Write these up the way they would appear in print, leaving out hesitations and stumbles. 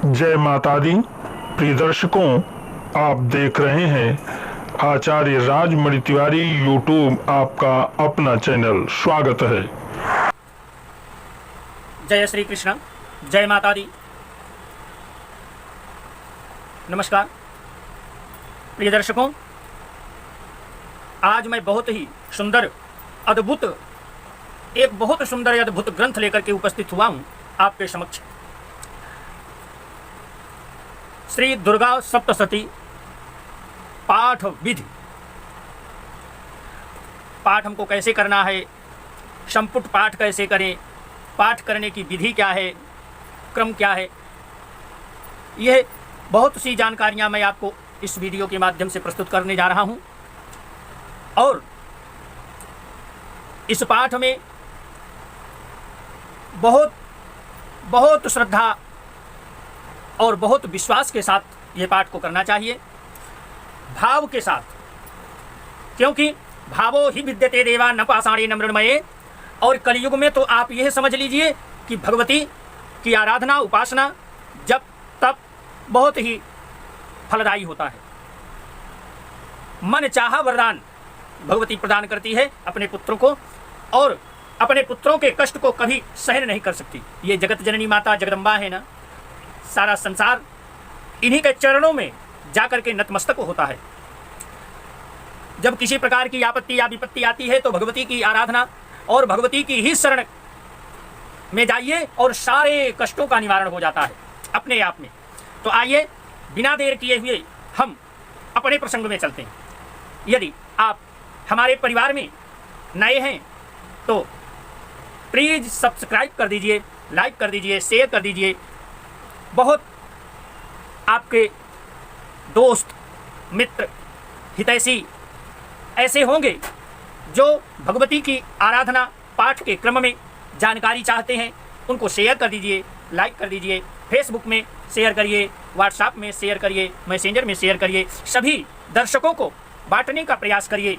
जय माता दी। प्रिय दर्शकों, आप देख रहे हैं आचार्य राजमणि तिवारी यूट्यूब आपका अपना चैनल। स्वागत है। जय श्री कृष्ण, जय माता दी। नमस्कार प्रिय दर्शकों, आज मैं बहुत ही सुंदर अद्भुत अद्भुत ग्रंथ लेकर के उपस्थित हुआ हूँ आपके समक्ष। श्री दुर्गा सप्तशती पाठ विधि। पाठ हमको कैसे करना है, संपुट पाठ कैसे करें, पाठ करने की विधि क्या है, क्रम क्या है, यह बहुत सी जानकारियां मैं आपको इस वीडियो के माध्यम से प्रस्तुत करने जा रहा हूं। और इस पाठ में बहुत श्रद्धा और बहुत विश्वास के साथ ये पाठ को करना चाहिए, भाव के साथ, क्योंकि भावो ही विद्यते देवा न पाषाणे न मृण्मये। और कलयुग में तो आप यह समझ लीजिए कि भगवती की आराधना, उपासना, जप, तप बहुत ही फलदायी होता है। मन चाहा वरदान भगवती प्रदान करती है अपने पुत्रों को, और अपने पुत्रों के कष्ट को कभी सहन नहीं कर सकती। ये जगत जननी माता जगदम्बा है ना, सारा संसार इन्हीं के चरणों में जाकर के नतमस्तक होता है। जब किसी प्रकार की आपत्ति या विपत्ति आती है तो भगवती की आराधना और भगवती की ही शरण में जाइए और सारे कष्टों का निवारण हो जाता है अपने आप में। तो आइए बिना देर किए हुए हम अपने प्रसंग में चलते हैं। यदि आप हमारे परिवार में नए हैं तो प्लीज सब्सक्राइब कर दीजिए, लाइक कर दीजिए, शेयर कर दीजिए। बहुत आपके दोस्त, मित्र, हितैषी ऐसे होंगे जो भगवती की आराधना पाठ के क्रम में जानकारी चाहते हैं, उनको शेयर कर दीजिए, लाइक कर दीजिए, फेसबुक में शेयर करिए, व्हाट्सएप में शेयर करिए, मैसेंजर में शेयर करिए। सभी दर्शकों को बांटने का प्रयास करिए,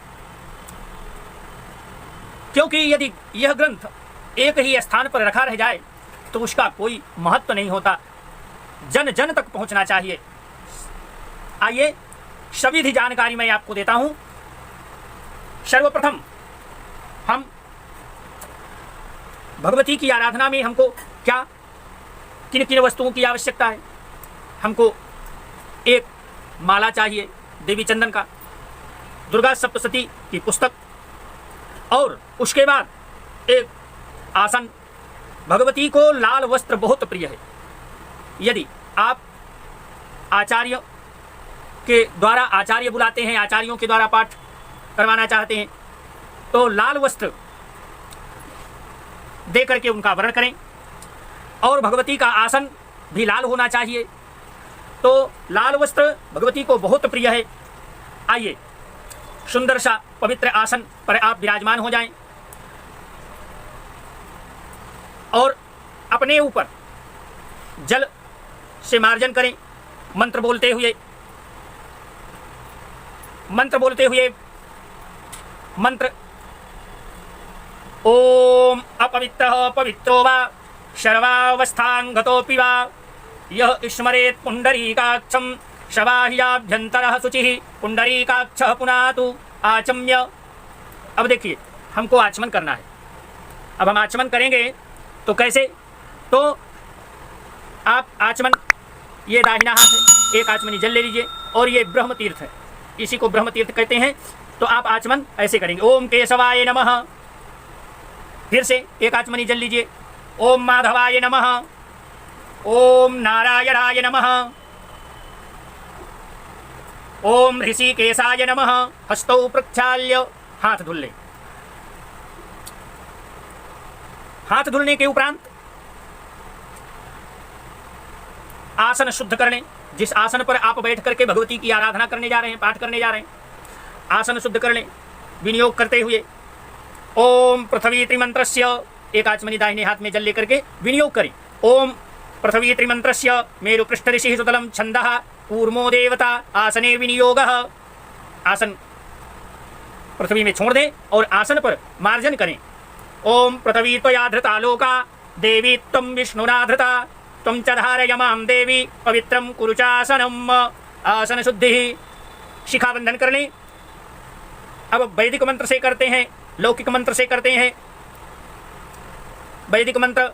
क्योंकि यदि यह ग्रंथ एक ही स्थान पर रखा रह जाए तो उसका कोई महत्व नहीं होता। जन जन तक पहुंचना चाहिए। आइए सविधि जानकारी मैं आपको देता हूं। सर्वप्रथम हम भगवती की आराधना में हमको क्या किन किन वस्तुओं की आवश्यकता है। हमको एक माला चाहिए देवी चंदन का, दुर्गा सप्तशती की पुस्तक, और उसके बाद एक आसन। भगवती को लाल वस्त्र बहुत प्रिय है। यदि आप आचार्य के द्वारा, आचार्य बुलाते हैं, आचार्यों के द्वारा पाठ करवाना चाहते हैं तो लाल वस्त्र दे करके उनका वर्ण करें, और भगवती का आसन भी लाल होना चाहिए। तो लाल वस्त्र भगवती को बहुत प्रिय है। आइए सुंदर सा पवित्र आसन पर आप विराजमान हो जाएं और अपने ऊपर जल से मार्जन करें। मंत्र बोलते हुए मंत्र ओम अपवित्रः पवित्रो वा सर्वावस्थांगतोऽपि वा यः स्मरेत् पुंडरीकाक्षं शवाह्याभ्यंतरः शुचिः पुंडरीकाक्षः पुनातु आचम्य। अब देखिए हमको आचमन करना है। अब हम आचमन करेंगे तो कैसे? तो आप आचमन, ये दाहिना हाथ है, एक आचमनी जल ले लीजिए, और ये ब्रह्म तीर्थ है, इसी को ब्रह्म तीर्थ कहते हैं। तो आप आचमन ऐसे करेंगे, ओम केशवाय नमः। फिर से एक आचमनी जल लीजिए, ओम माधवाय नमः, ओम नारायणाय नमः, ओम ऋषिकेशाय नमः। हस्तौ प्रक्षाल्य हाथ धुल ले। हाथ धुलने के उपरांत आसन शुद्ध कर लें। जिस आसन पर आप बैठ करके भगवती की आराधना करने जा रहे हैं, पाठ करने जा रहे हैं, आसन शुद्ध कर लें। विनियोग करते हुए ओम पृथ्वी त्रिमंत्रस्य, एक आचमनी दाहिने हाथ में जल लेकर के विनियोग करें। ओम पृथ्वी त्रिमंत्रस्य मेरु पृष्ठ ऋषि सुतलम छंदः कूर्मो देवता आसने विनियोगः। आसन पृथ्वी में छोड़ दें और आसन पर मार्जन करें। ओम पृथ्वी त्वया धृता लोका देवी त्वं विष्णुना धृता त्वं च धारय मां देवी पवित्रं कुरु चासनम। आसन शुद्धि, शिखाबंधन कर लें। अब वैदिक मंत्र से करते हैं, लौकिक मंत्र से करते हैं। वैदिक मंत्र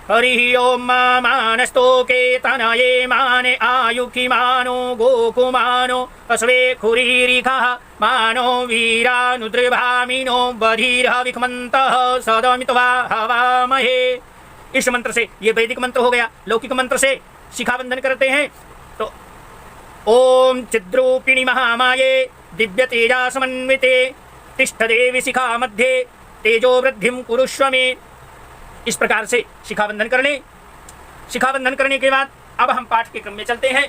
हरि ओम मानस्तोके तनये माने आयुखि मानो गोकुमानो अस्वे खुरीरिखः मानो वीरानुद्रभामिनो बधिरविखमन्तः सदमित्वा हवामहे। इस मंत्र से, ये वैदिक मंत्र हो गया। लौकिक मंत्र से शिखाबंधन करते हैं तो ओम चिद्रूपिणी महामाये दिव्य तेजा समन्विते तिष्ठ देवी शिखा मध्य तेजो वृद्धिम कुरुष्व में। इस प्रकार से शिखाबंधन कर लें। शिखाबंधन करने के बाद अब हम पाठ के क्रम में चलते हैं।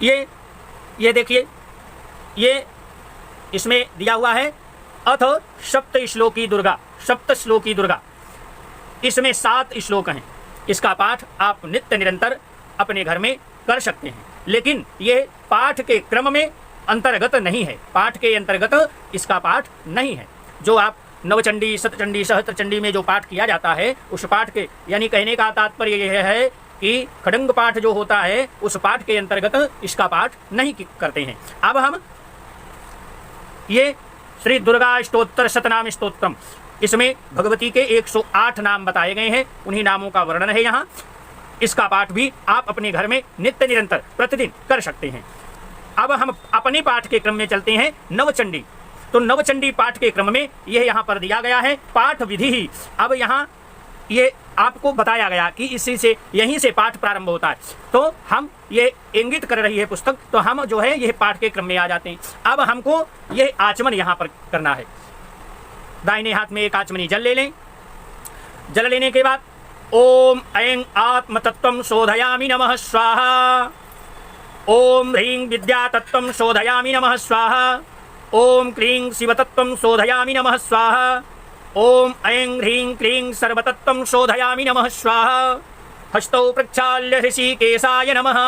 ये देखिए, ये इसमें दिया हुआ है अथ सप्त श्लोकी दुर्गा, सप्त श्लोकी दुर्गा। इसमें 7 श्लोक हैं। इसका पाठ आप नित्य निरंतर अपने घर में कर सकते हैं, लेकिन ये पाठ के क्रम में अंतर्गत नहीं है। पाठ के अंतर्गत इसका पाठ नहीं है। जो आप नवचंडी, शतचंडी, सहस्त्रचंडी में जो पाठ किया जाता है, उस पाठ के, यानी कहने का तात्पर्य यह है कि खड़ंग पाठ जो होता है उस पाठ के अंतर्गत इसका पाठ नहीं करते हैं। अब हम ये श्री दुर्गा अष्टोत्तर शतनाम स्तोत्रम, इसमें भगवती के 108 नाम बताए गए हैं। उन्हीं नामों का वर्णन है यहाँ। इसका पाठ भी आप अपने घर में नित्य निरंतर प्रतिदिन कर सकते हैं। अब हम अपने पाठ के क्रम में चलते हैं नवचंडी। तो नवचंडी पाठ के क्रम में यह यहाँ पर दिया गया है पाठ विधि ही। अब यहाँ ये आपको बताया गया कि इसी से, यहीं से पाठ प्रारंभ होता है। तो हम ये इंगित कर रही है पुस्तक, तो हम जो है यह पाठ के क्रम में आ जाते हैं। अब हमको यह आचमन यहाँ पर करना है। दाहिने हाथ में एक आचमनी जल ले लें। जल लेने के बाद ओम ऐं आत्म तत्वं शोधयामि नमः स्वाहा। ओम ह्रीं विद्या तत्वं शोधयामि नमः स्वाहा। ओम क्लीं शिवतत्वं शोधयामि नमः स्वाहा। ओम ऐं ह्रीं क्लीं सर्वतत्वं शोधयामि नमः स्वाहा। हस्तौ प्रक्षाल्य ऋषिकेशाय नमः।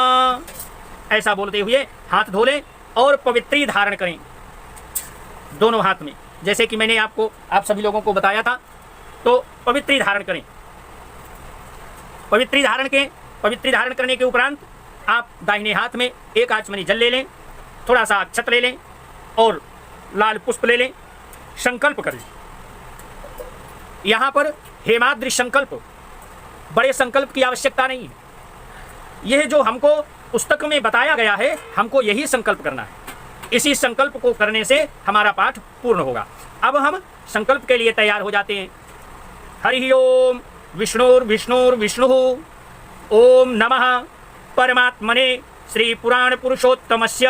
ऐसा बोलते हुए हाथ धो लें और पवित्री धारण करें दोनों हाथ में, जैसे कि मैंने आपको, आप सभी लोगों को बताया था। तो पवित्री धारण करें। पवित्री धारण करने के उपरांत आप दाहिने हाथ में एक आचमनी जल ले लें, थोड़ा सा अक्षत ले लें और लाल पुष्प ले लें। संकल्प करें। यहाँ पर हेमाद्रि संकल्प, बड़े संकल्प की आवश्यकता नहीं है। यह जो हमको पुस्तक में बताया गया है, हमको यही संकल्प करना है। इसी संकल्प को करने से हमारा पाठ पूर्ण होगा। अब हम संकल्प के लिए तैयार हो जाते हैं। हरि ओम विष्णुर्विष्णुर्विष्णु ओम नमः परमात्मने श्री पुराण पुरुषोत्तमस्य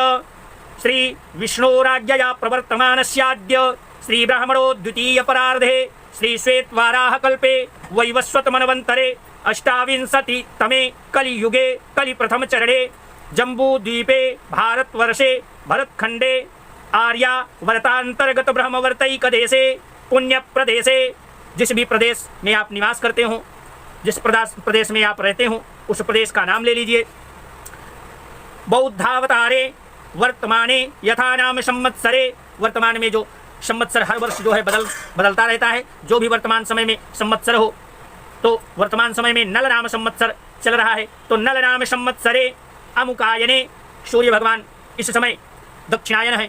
श्री विष्णोराज्ञया प्रवर्तमानस्याद्य श्री ब्राह्मणो द्वितीय परार्धे श्री श्वेतवाराह कल्पे वैवस्वत मनवंतरे अष्टाविंशति तमे कलियुगे कलि प्रथम चरणे जम्बूद्वीपे भारतवर्षे भरतखंडे आर्या वर्तांतर्गत ब्रह्मवर्तैक देशे पुण्य प्रदेशे, जिस भी प्रदेश में आप निवास करते हो, जिस प्रदेश में आप रहते हो, उस प्रदेश का नाम ले लीजिए। बौद्धावतारे वर्तमाने यथा नाम संवत्सरे, वर्तमान में जो संवत्सर हर वर्ष जो है बदलता रहता है। जो भी वर्तमान समय में संवत्सर हो, तो वर्तमान समय में नल नाम संवत्सर चल रहा है। तो नल नाम संवत्सरे अमुकायने, सूर्य भगवान इस समय दक्षिणायन है।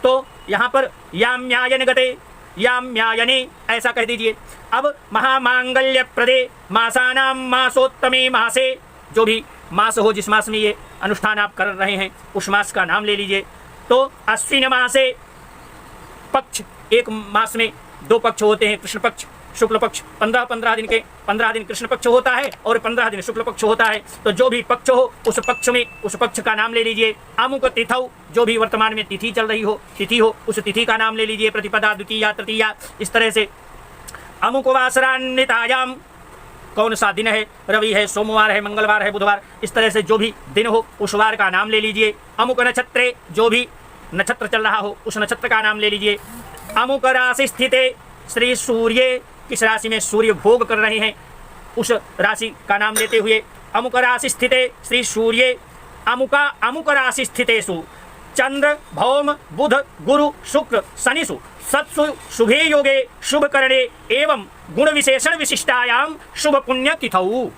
तो यहाँ पर याम्यायन गते, याम्यायने ऐसा कह दीजिए। अब महामांगल्य प्रदे मासानां मासोत्तमे मासे, जो भी मास हो, जिस मास में ये अनुष्ठान आप कर रहे हैं उस मास का नाम ले लीजिए। तो अश्विन मासे, पक्ष, एक मास में 2 पक्ष होते हैं, कृष्ण पक्ष, शुक्ल पक्ष। 15 दिन के 15 दिन कृष्ण पक्ष होता है और 15 दिन शुक्ल पक्ष होता है। तो जो भी पक्ष हो उस पक्ष में उस पक्ष का नाम ले लीजिए। अमुक तिथौ, जो भी वर्तमान में तिथि चल रही हो, तिथि हो, उस तिथि का नाम ले लीजिए। प्रतिपदा, द्वितीया, तृतीया, इस तरह से। अमुक वासरान्वितायाम, कौन सा दिन है, रवि है, सोमवार है, मंगलवार है, बुधवार, इस तरह से जो भी दिन हो उस वार का नाम ले लीजिए। अमुक नक्षत्रे, जो भी नक्षत्र चल रहा हो उस नक्षत्र का नाम ले लीजिए। अमुक राशि स्थिते श्री सूर्य, किस राशि में सूर्य भोग कर रहे हैं उस राशि का नाम लेते हुए अमुक राशि स्थिते श्री सूर्य अमुक राशि स्थितेषु चंद्र भौम बुध गुरु शुक्र शनिषु सत्सु शुभे योगे शुभ करणे एवं गुण विशेषण विशिष्टायाम शुभ पुण्य तिथौ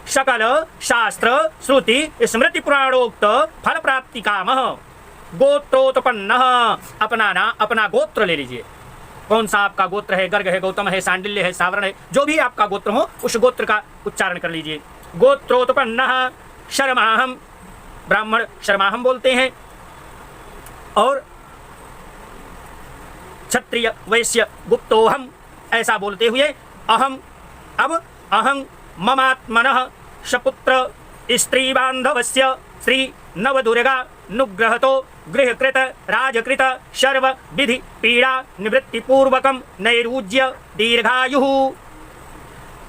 सकल शास्त्र श्रुति स्मृति पुराणोक्त फल प्राप्ति काम गोत्रोत्पन्न। अपना गोत्र ले लीजिए, कौन सा आपका गोत्र है, गर्ग है, गौतम है, सांडिल्य है, सावरण है, जो भी आपका गोत्र हो उस गोत्र का उच्चारण कर लीजिए। गोत्रोत्पन्न शर्माहम, ब्राह्मण शर्माहम बोलते हैं, और क्षत्रिय वैश्य गुप्तोहम ऐसा बोलते हुए अहम, अब अहं ममात्मनः सपुत्र स्त्री बांधवस्य श्री नवदुर्गा नुग्रहतो गृहकृत राजकृत सर्व विधि पीड़ा निवृत्ति पूर्वकम नैरूज्य दीर्घायुः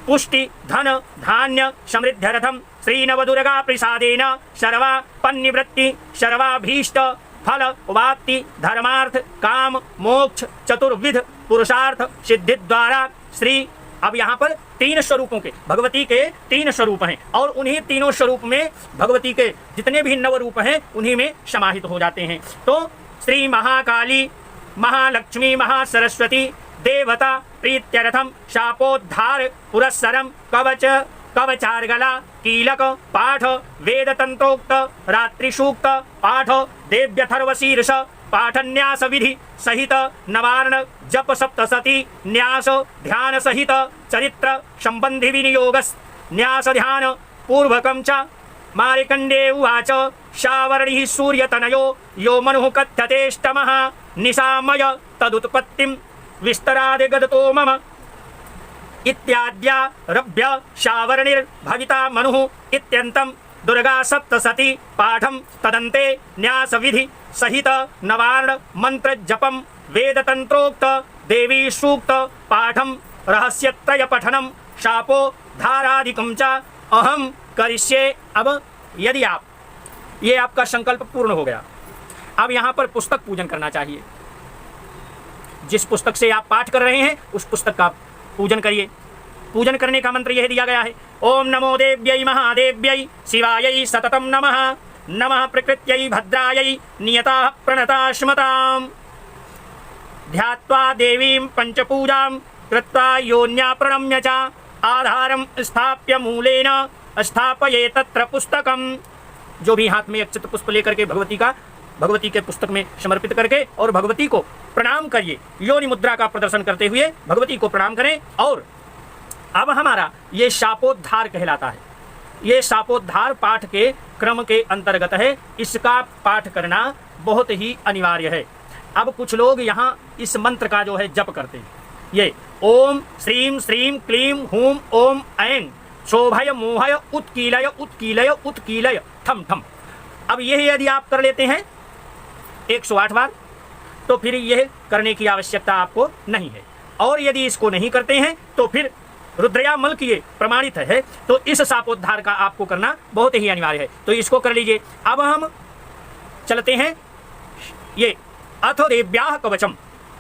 पुष्टि धन धान्य समृद्ध्यर्थम श्री नवदुर्गा प्रसादेन सर्वा पन्निवृत्ति सर्वाभीष्ट फल वाप्ति धर्मार्थ काम मोक्ष चतुर्विध पुरुषार्थ सिद्धि द्वारा श्री। अब यहाँ पर 3 स्वरूपों के, भगवती के 3 स्वरूप हैं, और उन्हीं तीनों स्वरूप में भगवती के जितने भी 9 रूप हैं उन्हीं में समाहित हो जाते हैं। तो श्री महाकाली महालक्ष्मी महासरस्वती देवता प्रीत्यर्थम शापोद्धार पुरस्सरम कवच कवचार्गला कीलक पाठ वेद तंत्रोक्त रात्रि सूक्त पाठ देव्यथर्वशीर्ष पाठन्यास विधि सहित नवार्ण जप सप्तशती न्यास ध्यान सहित चरित्र संबंधी विनियोगस न्यास ध्यान पूर्वकं च। मार्कण्डेय उवाच शावर्णिः सूर्यतनयो यो मनुः कथ्यतेष्टमः निशामय तदुत्पत्तिं विस्तरादिगदतो मम इत्याद्यारभ्य शावर्णिर्भविता मनुः इत्यन्तं दुर्गा सप्तशती पाठम तदन्ते न्यास विधि सहित नवार्ण मंत्र जपम वेद तंत्रोक्त देवी सूक्त पाठम रहस्यत्रय पठनम शापो धारादिकं च अहम करिष्ये। अब यदि ये आपका संकल्प पूर्ण हो गया, अब यहाँ पर पुस्तक पूजन करना चाहिए। जिस पुस्तक से आप पाठ कर रहे हैं उस पुस्तक का पूजन करिए। पूजन करने का मंत्र यह दिया गया है, ओम नमो देव्यै महादेव्यै शिवायै सततम नमः नमः प्रकृत्यै भद्रायै नियताः प्रणताश्मताम् ध्यात्वा देवीं पंचपूजां कृत्वा योन्या प्रणम्य च आधारं स्थाप्य मूलेन स्थापये तत्र पुस्तकम्। जो भी हाथ में अक्षत पुष्प लेकर के भगवती के पुस्तक में समर्पित करके और भगवती को प्रणाम करिए। योनि मुद्रा का प्रदर्शन करते हुए भगवती को प्रणाम करें। और अब हमारा ये शापोद्धार कहलाता है, ये शापोद्धार पाठ के क्रम के अंतर्गत है। इसका पाठ करना बहुत ही अनिवार्य है। अब कुछ लोग यहाँ इस मंत्र का जो है जप करते हैं, ये ओम श्रीम श्रीम क्लीम हूम ओम ऐं शोभय मोहय उत्कीलय उत्कीलय उत्कीलय ठम ठम। अब यह यदि आप कर लेते हैं 108 बार तो फिर यह करने की आवश्यकता आपको नहीं है। और यदि इसको नहीं करते हैं तो फिर रुद्रयामल की ये प्रमाणित है, तो इस शापोद्धार का आपको करना बहुत ही अनिवार्य है। तो इसको कर लीजिए। अब हम चलते हैं ये अथ देव्याः कवचम,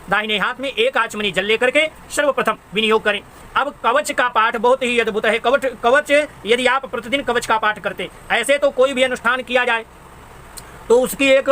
दाहिने हाथ में एक आचमनी जल लेकर के सर्वप्रथम विनियोग करें। अब कवच का पाठ बहुत ही अद्भुत है। कवच यदि आप प्रतिदिन कवच का पाठ करते, ऐसे तो कोई भी अनुष्ठान किया जाए तो उसकी एक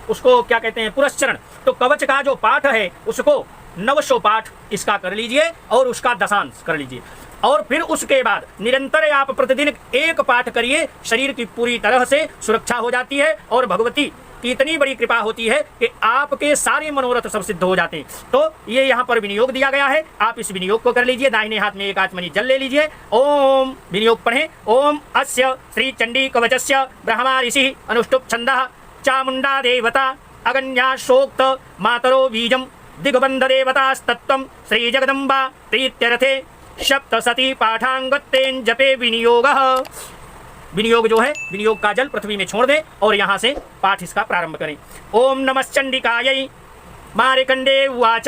उसको क्या कहते हैं पुरस्चरण। तो कवच का जो पाठ है उसको 900 पाठ इसका कर लीजिए और उसका दशांश कर लीजिए। और फिर उसके बाद निरंतर आप प्रतिदिन एक पाठ करिए। शरीर की पूरी तरह से सुरक्षा हो जाती है और भगवती की इतनी बड़ी कृपा होती है कि आपके सारे मनोरथ सब सिद्ध हो जाते हैं। तो ये यहाँ पर विनियोग दिया गया है, आप इस विनियोग को कर लीजिए। दाहिने हाथ में एक आचमनी जल ले लीजिए। ओम विनियोग पढ़ें। ओम अस्य श्री चंडी कवचस्य ब्रह्मा ऋषि अनुष्टुप छंदः चामुंडा देवता अगन्या शोक्त मातरो बीजम दिग्बंध देवतास्तत्वं श्री जगदम्बा प्रीत्यर्थे सप्तशती पाठांगत्तेन जपे विनियोगः। विनियोग जो है, विनियोग का जल पृथ्वी में छोड़ दें और यहाँ से पाठ इसका प्रारंभ करें। ओम नमश्चंडिकायै मार्कण्डेय उवाच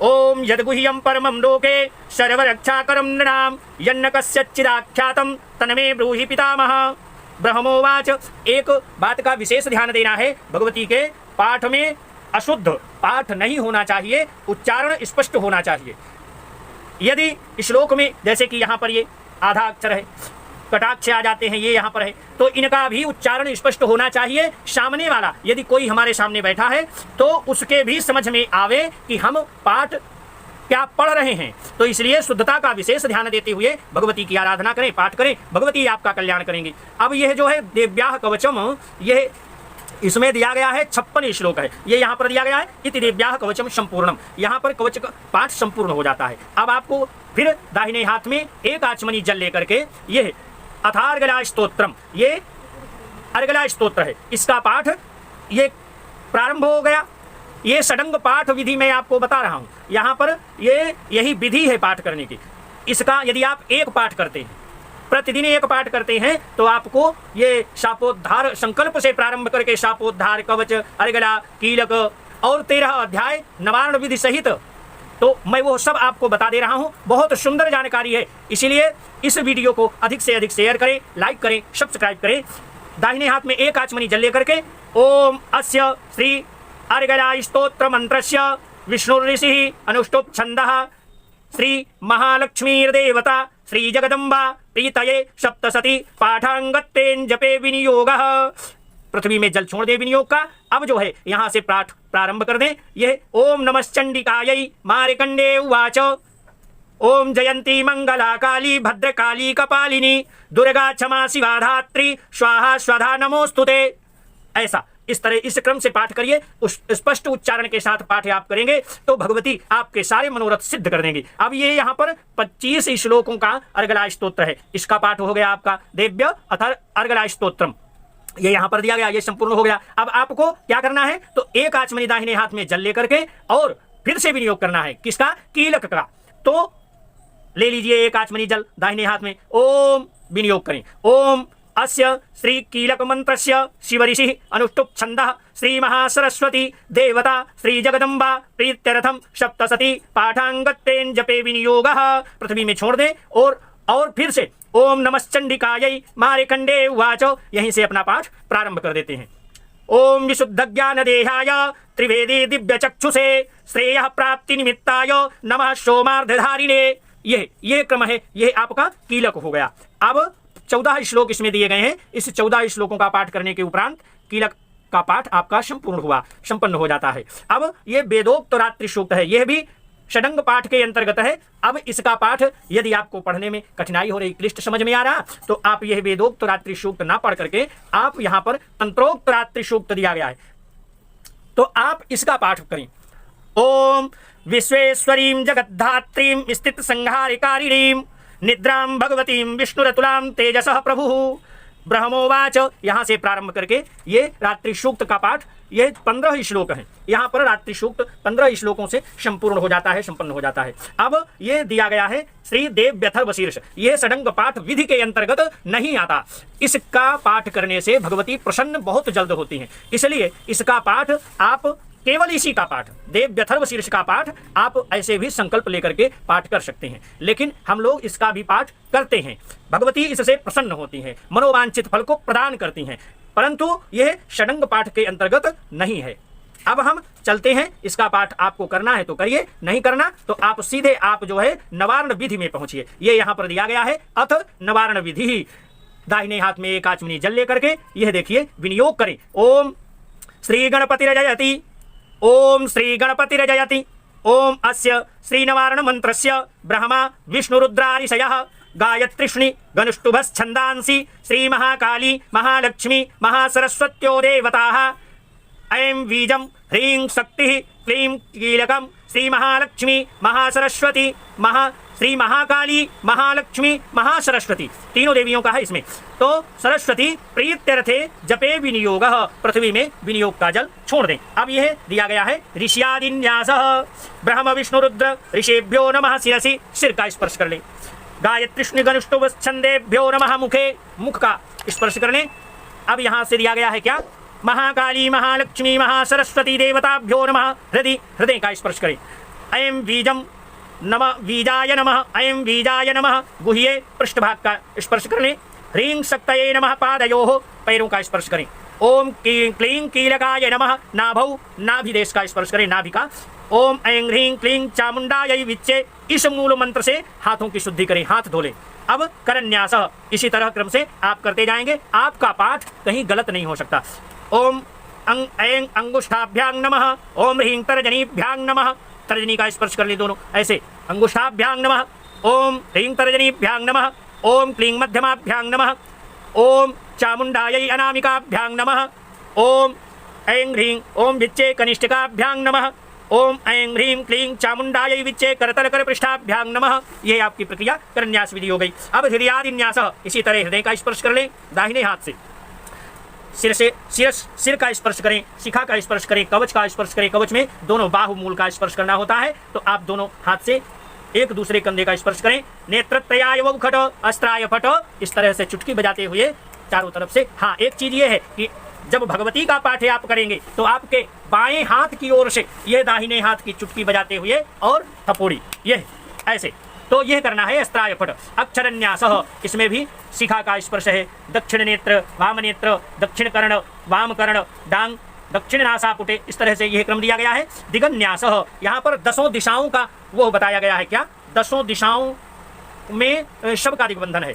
ओम यद्गुह्यं परमं लोके सर्वरक्षाकरं नृणां यन्न कस्यचिदाख्यातं तन्मे ब्रूहि पितामह। ब्रह्मोवाच। एक बात का विशेष ध्यान देना है, भगवती के पाठ में अशुद्ध पाठ नहीं होना चाहिए, उच्चारण स्पष्ट होना चाहिए। यदि श्लोक में जैसे कि यहाँ पर ये आधा अक्षर है, कटाक्ष आ जाते हैं, ये यहाँ पर है, तो इनका भी उच्चारण स्पष्ट होना चाहिए। सामने वाला यदि कोई हमारे सामने बैठा है तो उसके भी समझ में आवे कि हम पाठ क्या पढ़ रहे हैं, तो इसलिए शुद्धता का विशेष ध्यान देते हुए भगवती की आराधना करें, पाठ करें, भगवती आपका कल्याण करेंगे। अब यह जो है देव्याः कवचम, यह इसमें दिया गया है 56 श्लोक है, ये यहाँ पर दिया गया है इति देव्याः कवचम संपूर्णम, यहाँ पर कवच का पाठ संपूर्ण हो जाता है। अब आपको फिर दाहिने हाथ में एक आचमनी जल लेकर के यह अथार्गला स्तोत्रम, ये अर्गला स्तोत्र है, इसका पाठ ये प्रारंभ हो गया। ये षडंग पाठ विधि मैं आपको बता रहा हूँ, यहाँ पर यही विधि है पाठ करने की। इसका यदि आप एक पाठ करते हैं, प्रतिदिन एक पाठ करते हैं, तो आपको ये शापोद्धार संकल्प से प्रारंभ करके शापोद्धार, कवच, अर्गला, कीलक और 13 अध्याय नवारण विधि सहित, तो मैं वो सब आपको बता दे रहा हूँ। बहुत सुंदर जानकारी है, इसीलिए इस वीडियो को अधिक से अधिक शेयर करें, लाइक करें, सब्सक्राइब करें। दाहिने हाथ में एक आचमनी जल लेकर के ओम अस्य श्री अर्गला स्तोत्र मंत्रस्य विष्णु ऋषि अनुष्टुप छंदः श्री महालक्ष्मीर्देवता श्री जगदम्बा प्रीतये सप्तसती पाठांगत्तेन जपे विनियोगः। पृथ्वी में जल छोड़ दे विनियोग का। अब जो है यहाँ से पाठ प्रारंभ कर दें। यह ओम नमश्चंडिकायै मार्कंडे उवाच ओम जयंती मंगला काली भद्रकाली कपालिनी दुर्गा क्षमा शिवा धात्री स्वाहा स्वधा नमोस्तुते। ऐसा इस तरह इस क्रम से पाठ करिए, उस स्पष्ट उच्चारण के साथ पाठ आप करेंगे तो भगवती आपके सारे मनोरथ सिद्ध कर देंगी। अब ये यहाँ पर 25 श्लोकों का अर्गला स्तोत्र है, इसका पाठ हो गया आपका देव्य अथर अर्गला स्तोत्रम, ये यहाँ पर दिया गया, ये संपूर्ण हो गया। अब आपको क्या करना है, तो एक आचमनी दाहिने हाथ में जल लेकर के और फिर से विनियोग करना है, किसका, कीलक का। तो ले लीजिए एक आचमनी जल दाहिने हाथ में, ओम विनियोग करें। ओम अस्य श्री कीलक मंत्रस्य शिव ऋषि अनुष्टुप छंदः श्री महासरस्वती देवता श्री जगदम्बा प्रीत्यर्थम सप्तसती पाठांगत्तेन जपे विनियोगः। पृथ्वी में छोड़ दें और फिर से ओम नमश्चंडिकायै मार्कंडे उवाच, यहीं से अपना पाठ प्रारंभ कर देते हैं। ओम विशुद्ध ज्ञान देहाय त्रिवेदी दिव्य चक्षुषे श्रेयः प्राप्ति निमित्ताय नमः सोमार्धधारिणे। यह क्रम है, यह आपका कीलक हो गया। अब 14 श्लोक इसमें दिए गए हैं, इस 14 श्लोकों का पाठ करने के उपरांत कीलक का पाठ आपका संपन्न हो जाता है। अब ये वेदोक्त रात्रि सूक्त है, यह भी षडंग पाठ के अंतर्गत है। अब इसका पाठ यदि आपको पढ़ने में कठिनाई हो रही, क्लिष्ट समझ में आ रहा, तो आप यह वेदोक्त रात्रि सूक्त ना पढ़ करके आप यहाँ पर तंत्रोक्त रात्रि सूक्त दिया गया है, तो आप इसका पाठ करें। ओम विश्वेश्वरीं जगद्धात्रीं स्थित संहारिकारिणीं निद्रां भगवतीं विष्णुरतुलां तेजसः प्रभुः ब्रह्मोवाच। यहाँ से प्रारंभ करके ये रात्रि सूक्त का पाठ, ये 15 श्लोक हैं, यहाँ पर रात्रि सूक्त 15 श्लोकों से संपूर्ण हो जाता है, संपन्न हो जाता है। अब ये दिया गया है श्री देव्यथर्व शीर्ष, ये षडंग पाठ विधि के अंतर्गत नहीं आता। इसका पाठ करने से भगवती प्रसन्न बहुत जल्द होती हैं, इसलिए इसका पाठ आप केवल इसी का पाठ देव्यथर्व शीर्ष का पाठ आप ऐसे भी संकल्प लेकर के पाठ कर सकते हैं, लेकिन हम लोग इसका भी पाठ करते हैं। भगवती इससे प्रसन्न होती हैं, मनोवांछित फल को प्रदान करती हैं, परंतु यह षडंग पाठ के अंतर्गत नहीं है। अब हम चलते हैं, इसका पाठ आपको करना है तो करिए, नहीं करना तो आप सीधे आप जो है नवारण विधि में पहुंचिए। ये यहाँ पर दिया गया है अथ नवारण विधि। दाहिने हाथ में एक आचमनी जल लेकर के यह देखिए विनियोग करें। ओम श्री गणपतिरजयति, ओम श्री गणपतिरजयति, ओम अस्य श्रीनवारण मंत्रस्य ब्रह्मा विष्णुरुद्रारिषयः गायत्रीष्णि गनुष्टुभश्छन्दांसि श्री महाकाली महालक्ष्मी महासरस्वत्यो देवताः ऐं बीजं ह्रीं शक्तिः क्लीं कीलकं श्री महालक्ष्मी महासरस्वती श्री महाकाली महालक्ष्मी महासरस्वती, तीनों देवियों का है इसमें। तो सरस्वती प्रीत्यर्थे जपे विनियोगः, पृथ्वी में विनियोग का जल छोड़ दें। अब यह दिया गया है ऋष्यादिन्यासः ब्रह्म विष्णु रुद्र ऋषेभ्यो नमः शिरसि, सिर का स्पर्श कर ले। गायत्रीष्णि गनुष्टुभ छंदेभ्यो नमः मुखे, मुख का स्पर्श कर ले। अब यहाँ से दिया गया है क्या, महाकाली महालक्ष्मी महासरस्वती देवताभ्यो नमः, हृदय का स्पर्श करें। ऐं बीजम नमः बीजाय नमः, ऐं बीजाय नमः गुह्ये, पृष्ठभाग का स्पर्श कर लें। ह्रीं शक्तये नमः पादयोः, पैरों का स्पर्श करें। ओम क्लीं कीलकाय नमः, नाभौ, नाभि देश का स्पर्श करें, नाभि का। ओम ऐं ह्रीं क्लीं चामुंडायै विच्चे, इस मूल मंत्र से हाथों की शुद्धि करें, हाथ धो लें। अब करन्यास, इसी तरह क्रम से आप करते जाएंगे, आपका पाठ कहीं गलत नहीं हो सकता। ओम ऐं अंगुष्ठाभ्यां नमः, ओम ह्रीं तर्जनीभ्यां नमः, तर्जनी का स्पर्श कर ले दोनों ऐसे। अंगुष्ठाभ्यां नमः, ओम ह्रीं तर्जनीभ्यां नमः, ओम क्लीं मध्यमाभ्यां नमः, ओम चामुंडायै अनामिकाभ्यां नमः, ओम ऐं ह्रीं ओम विच्चे कनिष्ठिकाभ्यां नमः, ओम ऐं ह्रीं क्लीं चामुंडायै विच्चे करतल कर पृष्ठाभ्यां नमः। ये आपकी प्रक्रिया करन्यास विधि हो गई। अब हृदयादिन्यास, इसी तरह हृदय का स्पर्श कर लें दाहिने हाथ से। सिर का स्पर्श करें, शिखा का स्पर्श करें, कवच का स्पर्श करें। कवच में दोनों बाहु मूल का स्पर्श करना होता है, तो आप दोनों हाथ से एक दूसरे कंधे का स्पर्श करें। नेत्रत्रयाय वौखट अस्त्राय फट, इस तरह से चुटकी बजाते हुए चारों तरफ से। हाँ, एक चीज ये है कि जब भगवती का पाठ आप करेंगे तो आपके बाएं हाथ की ओर से यह दाहिने हाथ की चुटकी बजाते हुए और थपोड़ी यह ऐसे, तो यह करना है अस्त्राय फट। अक्षरन्यास, इसमें भी शिखा का स्पर्श है। दक्षिण नेत्र, वाम नेत्र, दक्षिण कर्ण, वाम कर्ण, डांग, दक्षिण नासापुटे, इस तरह से यह क्रम दिया गया है। दिगन्यास, यहाँ पर 10 दिशाओं का वो बताया गया है। क्या 10 दिशाओं में शव का दिग्बंधन है।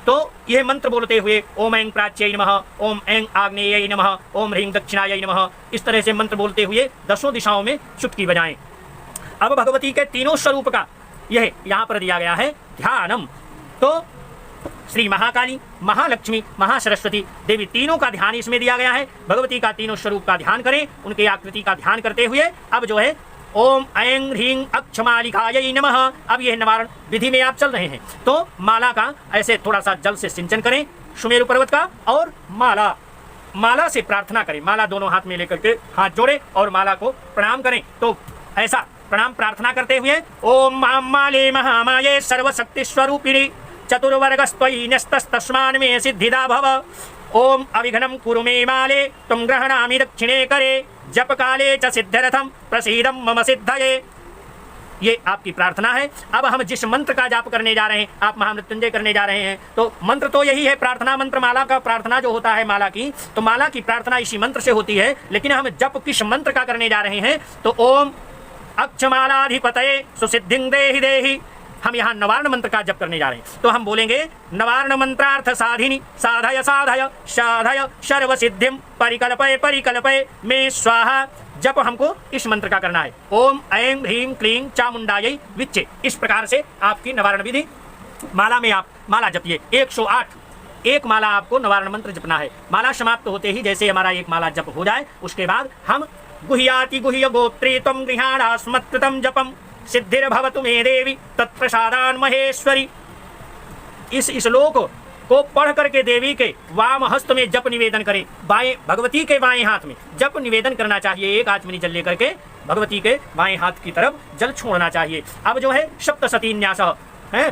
तो यह मंत्र बोलते हुए ओम ऐं प्राच्यै नमः, ओम ऐं आग्नेयै नमः, ओम ह्रीं दक्षिणायै नमः, इस तरह से मंत्र बोलते हुए 10 दिशाओं में चुटकी बजाएं। अब भगवती के तीनों स्वरूप का यह यहाँ पर दिया गया है ध्यानम। तो श्री महाकाली, महालक्ष्मी, महासरस्वती देवी तीनों का ध्यान इसमें दिया गया है। भगवती का तीनों स्वरूप का ध्यान करें, उनके आकृति का ध्यान करते हुए अब जो है ओम ऐं ह्रीं अक्षमालिकायै नमः। अब यह निवारण विधि में आप चल रहे हैं, तो माला का ऐसे थोड़ा सा जल से सिंचन करें सुमेरु पर्वत का, और माला से प्रार्थना करें। माला दोनों हाथ में लेकर के हाथ जोड़े और माला को प्रणाम करें। तो ऐसा प्रणाम प्रार्थना करते हुए ओम माले महामाये सर्वशक्ति स्वरूपिणी चतुर्वर्गस्त्वयि न्यस्तस्तस्मान् मे सिद्धिदा भव। ओम अविघ्नं कुरु मे माले त्वं ग्रहणामि दक्षिणे करे जप काले च सिद्ध्यर्थं प्रसीदं मम सिद्धये। ये आपकी प्रार्थना है। अब हम जिस मंत्र का जाप करने जा रहे हैं, आप महामृत्युंजय करने जा रहे हैं, तो मंत्र तो यही है, प्रार्थना मंत्र। माला का प्रार्थना जो होता है माला की, तो माला की प्रार्थना इसी मंत्र से होती है। लेकिन हम जप किस मंत्र का करने जा रहे हैं, तो ओम अक्षमालाधिपतये सुसिद्धिं देहि देहि, हम यहाँ नवार्ण मंत्र का जप करने जा रहे हैं। तो हम बोलेंगे नवार्ण मंत्रार्थ साधिनी साधय साधय साधय सर्व सिद्धिं परिकल्पय परिकल्पय मे स्वाहा। जप हमको इस मंत्र का करना है, ओम ऐं ह्रीं क्लीं चामुंडायै विच्चे। इस प्रकार से आपकी नवार्ण विधि माला में आप माला जपिए 108 एक माला आपको नवार्ण मंत्र जपना है। माला समाप्त होते ही जैसे हमारा एक माला जप हो जाए, उसके बाद हम गुह्याति गुह्य गोत्रे त्वं गृहाणास्मत्कृतं जपम सिद्धिर्भवतु मे देवी तत्प्रसादान् महेश्वरी। इस श्लोक को पढ़ करके देवी के वाम हस्त में जप निवेदन करें। बाएं भगवती के बाएं हाथ में जप निवेदन करना चाहिए। एक आचमनी जल लेकर के भगवती के बाएं हाथ की तरफ जल छोड़ना चाहिए। अब जो है सप्तशती न्यास है,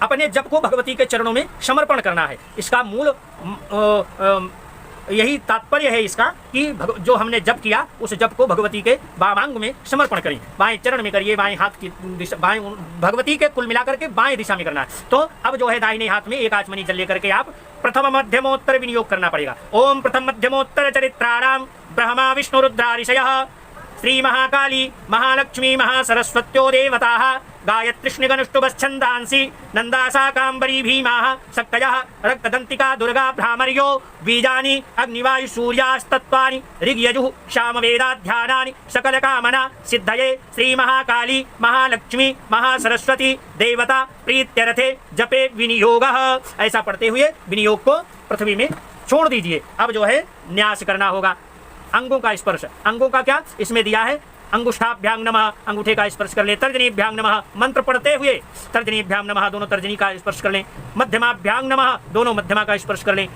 अपने जप को भगवती के चरणों में समर्पण करना है। इसका मूल यही तात्पर्य है इसका कि जो हमने जप किया उस जप को भगवती के वामांग में समर्पण करें। बाएं चरण में करिए, बाएं हाथ की दिशा, बाएं भगवती के कुल मिलाकर के बाएं दिशा में करना है। तो अब जो है दाहिने हाथ में एक आचमनी जल लेकर के आप प्रथम मध्यमोत्तर विनियोग करना पड़ेगा। ओम प्रथम मध्यमोत्तर चरित्राणाम ब्रह्मा विष्णु रुद्रा ऋषयः श्री महाकाली महालक्ष्मी महासरस्वत्यो देवताः गायत्रीष्णिगनुष्टुभश्छन्दांसि नंदासा कांबरी भीमाः शक्तयः रक्तदंतिका दुर्गा भ्रामर्यो बीजानि अग्निवायु सूर्यास्तत्वानि ऋग्यजुः सामवेदाध्यानानि सकल कामना सिद्धये श्री महाकाली महालक्ष्मी महासरस्वती देवता प्रीत्यर्थे जपे विनियोगः। ऐसा पढ़ते हुए विनियोग को पृथ्वी में छोड़ दीजिए। अब जो है न्यास करना होगा। अंगों का स्पर्श, अंगों का क्या इसमें दिया है, अंगुष्ठाभ्यां नमः, अंगूठे का स्पर्श कर ले। तर्जनीभ्यां नमः, मंत्र पढ़ते हुए तर्जनीभ्यां नमः, दोनों तर्जनी का स्पर्श कर लें। मध्यमाभ्यां नमः, दोनों मध्यमा का स्पर्श कर लें,